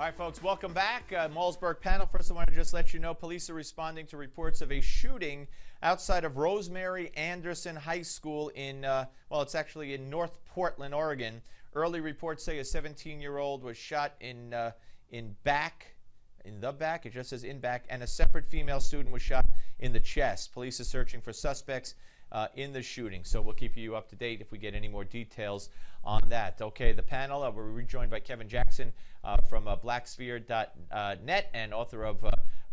All right, folks, welcome back. Malzberg panel. First, I want to just let you know police are responding to reports of a shooting outside of Rosemary Anderson High School in, well, it's actually in North Portland, Oregon. Early reports say a 17-year-old was shot in the back, it just says in back, and a separate female student was shot in the chest. Police are searching for suspects in the shooting, so we'll keep you up to date if we get any more details on that. Okay, the panel, we're rejoined by Kevin Jackson from blacksphere.net and author of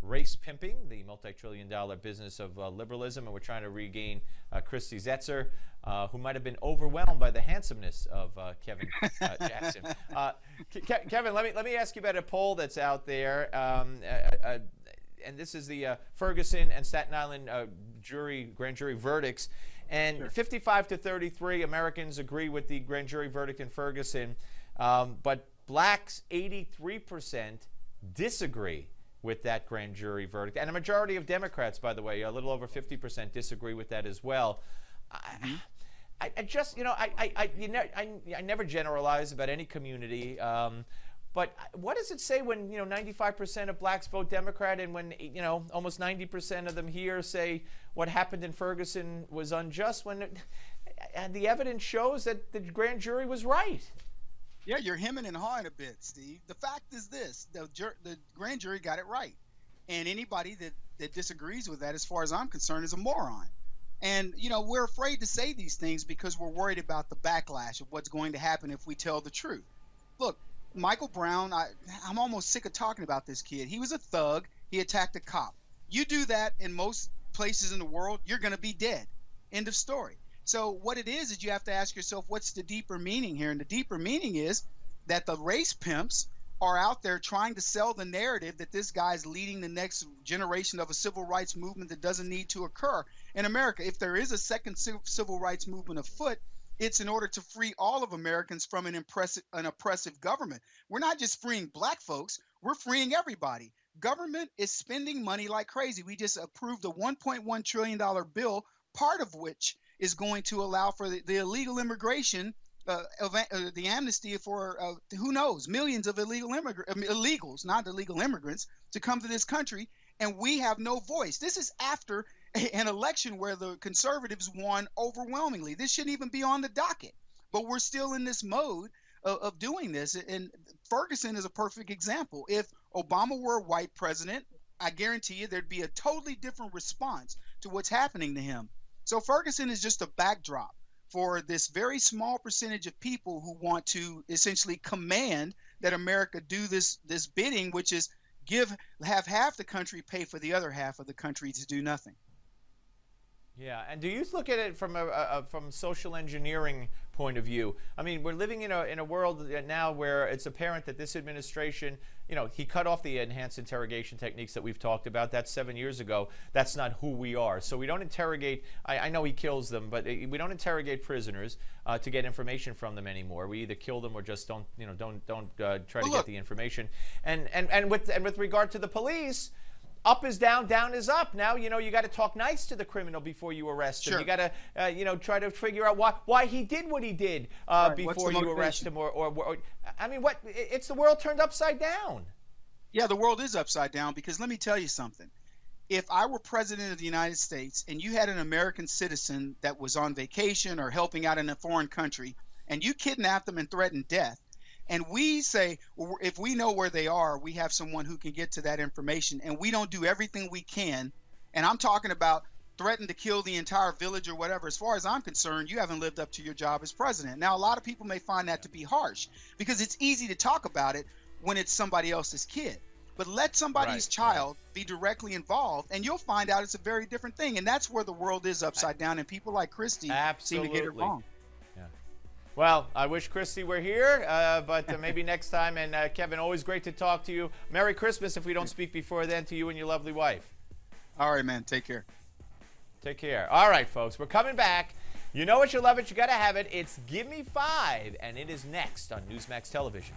Race Pimping, the multi-trillion-dollar business of liberalism, and we're trying to regain Christy Setzer, who might have been overwhelmed by the handsomeness of Kevin Jackson. Kevin, let me ask you about a poll that's out there, and this is the Ferguson and Staten Island grand jury verdicts, and sure. 55 to 33 Americans agree with the grand jury verdict in Ferguson, but blacks 83% disagree with that grand jury verdict, and a majority of Democrats, by the way, a little over 50% disagree with that as well. I just, you know, I never generalize about any community, but what does it say when, you know, 95% of blacks vote Democrat, and when, you know, almost 90% of them here say what happened in Ferguson was unjust, when and the evidence shows that the grand jury was right? Yeah, you're hemming and hawing a bit, Steve. The fact is this: the grand jury got it right, and anybody that disagrees with that, as far as I'm concerned, is a moron. And, you know, we're afraid to say these things because we're worried about the backlash of what's going to happen if we tell the truth. Look, Michael Brown, I'm almost sick of talking about this kid. He was a thug. He attacked a cop. You do that in most places in the world, you're going to be dead. End of story. So what it is you have to ask yourself, what's the deeper meaning here? And the deeper meaning is that the race pimps are out there trying to sell the narrative that this guy's leading the next generation of a civil rights movement that doesn't need to occur in America. If there is a second civil rights movement afoot, it's in order to free all of Americans from an oppressive government. We're not just freeing black folks, we're freeing everybody. Government is spending money like crazy. We just approved a $1.1 trillion bill, part of which is going to allow for the illegal immigration, the amnesty for who knows, millions of illegals, not illegal immigrants, to come to this country, and we have no voice. This is after an election where the conservatives won overwhelmingly. This shouldn't even be on the docket, but we're still in this mode of doing this. And Ferguson is a perfect example. If Obama were a white president, I guarantee you there'd be a totally different response to what's happening to him. So Ferguson is just a backdrop for this very small percentage of people who want to essentially command that America do this bidding, which is have half the country pay for the other half of the country to do nothing. Yeah, and do you look at it from from social engineering point of view? I mean, we're living in a world now where it's apparent that this administration, you know, he cut off the enhanced interrogation techniques that we've talked about. That's 7 years ago. That's not who we are. So we don't interrogate. I know he kills them, but we don't interrogate prisoners to get information from them anymore. We either kill them or just don't, you know, don't try to get the information. And with regard to the police, up is down, down is up. Now, you know, you got to talk nice to the criminal before you arrest him. Sure. You got to, you know, try to figure out why he did what he did before you arrest him. Or I mean, it's the world turned upside down. Yeah, the world is upside down because let me tell you something. If I were president of the United States and you had an American citizen that was on vacation or helping out in a foreign country and you kidnapped them and threatened death, and we say, well, if we know where they are, we have someone who can get to that information, and we don't do everything we can, and I'm talking about threaten to kill the entire village or whatever, as far as I'm concerned, you haven't lived up to your job as president. Now, a lot of people may find that to be harsh because it's easy to talk about it when it's somebody else's kid. But let somebody's child be directly involved, and you'll find out it's a very different thing, and that's where the world is upside down, and people like Christy seem to get it wrong. Well, I wish Christy were here, but maybe next time. And Kevin, always great to talk to you. Merry Christmas if we don't speak before then to you and your lovely wife. All right, man. Take care. Take care. All right, folks. We're coming back. You know it, you love it, you got to have it. It's Give Me 5, and it is next on Newsmax Television.